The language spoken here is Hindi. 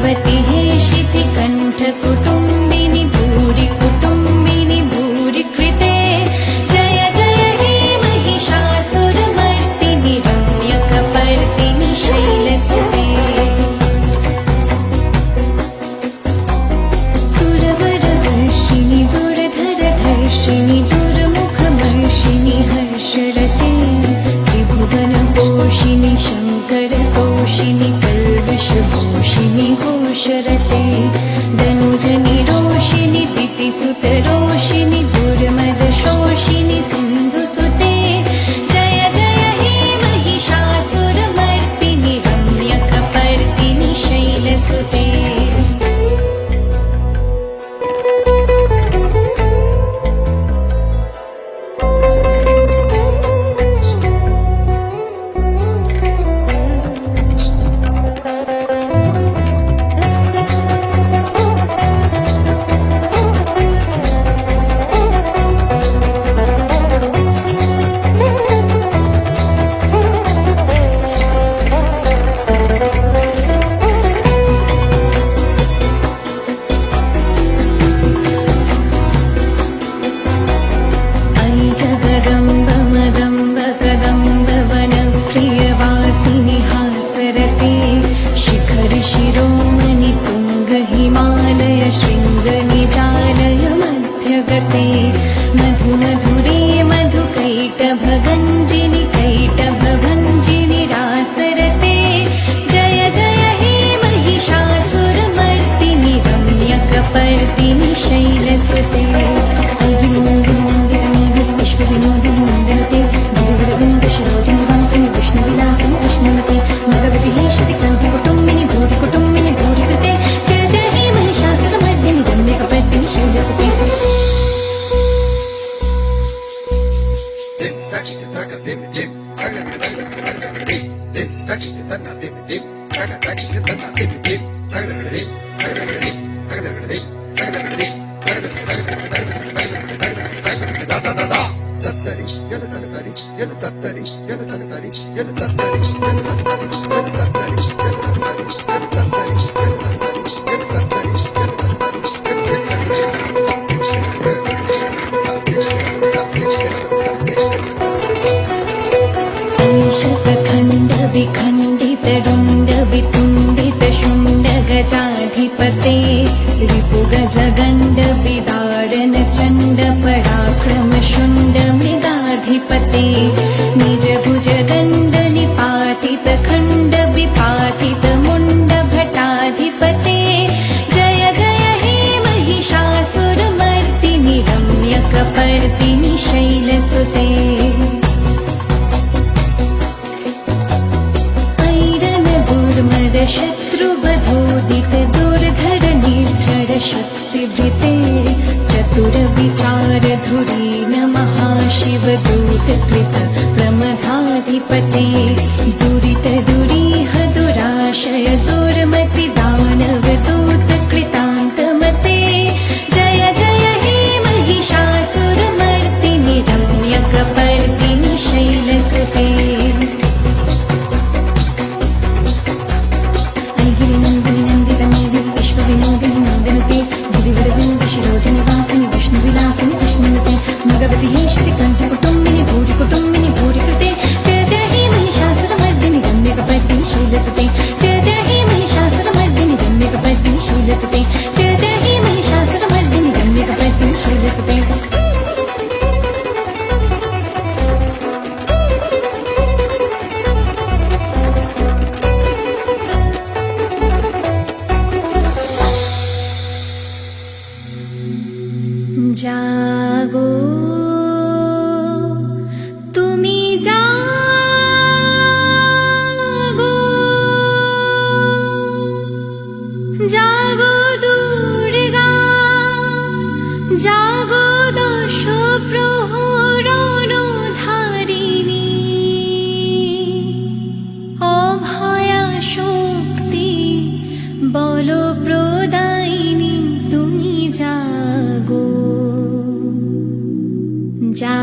भगवति हेशिति कंठ कुटुंबिनि भूरि कुटुंबिनि भूरि कृते जय जय हे महिषासुरमर्दिनि रम्यकपर्दिनि शैलसुते सुरवरवर्षिणि दुर्धरधर्षिणि दुर्मुखमर्षिणि हर्षरते त्रिभुवनपोषिणि शङ्करतोषिणि कल्विषभूषिणि घोषरते धनुजनि रोषिणि दितिसुतरोषिणि दुर्मदशोषिणि सिन्धुसुते जय जय हे महिषासुरमर्दिनि रम्यकपर्दिनि शैलसुते शिरोमणि तुंग हिमालय शृंग निजालय मध्यगते मधु मधुरे मधुकैटभगञ्जिनि कैटभभञ्जिनि रासरते जय जय हे महिषासुरमर्दिनि रम्यकपर्दिनि शैलसुते विश्वविनोदिनि नन्दनते गिरिवरवृन्दशिरोधिनि वासिनि विष्णुविलासिनि कृष्णवते भगवति हेशिति कंठि कुटुंबिनि भूरि कुटुंबिनि भूरि कृते जय जय हे महिषासुरमर्दिनि रम्यकपर्दिनि शैलसुते विखण्डितरुण्ड वितुण्डित शुण्ड गजाधिपते रिपुगजगण्ड विदारण चण्ड पराक्रम शुण्ड मृगाधिपते निज भुजदण्ड निपातित खण्ड विपातित मुण्ड भटाधिपते जय जय हे महिषासुरमर्दिनि रम्यकपर्दिनि शैलसुते शत्रुबधोदित दुर्धर निर्झर शक्तिभृते चतुर विचार धुरीन महाशिव दूतकृत प्रमथाधिपते दुरित दुरीह दुराशय दुर्मति दानव दूत कृतान्तमते जय जय हे महिषासुरमर्दिनि रम्यकपर्दिनि शैलसुते भगवति हेशिति कंठ कुटुंबिनि भूरि कृते जय जय हे महिषासुरमर्दिनि रम्यकपर्दिनि शैलसुते जय जय हे महिषासुरमर्दिनि रम्यकपर्दिनि शैलसुते जय जय हे महिषासुरमर्दिनि रम्यकपर्दिनि शैलसुते जागो तुमी जागो जागो दुर्गा जागो दश प्रहरणधारिणी अभया शक्ति बल प्रदायिनी तुमी जागो जा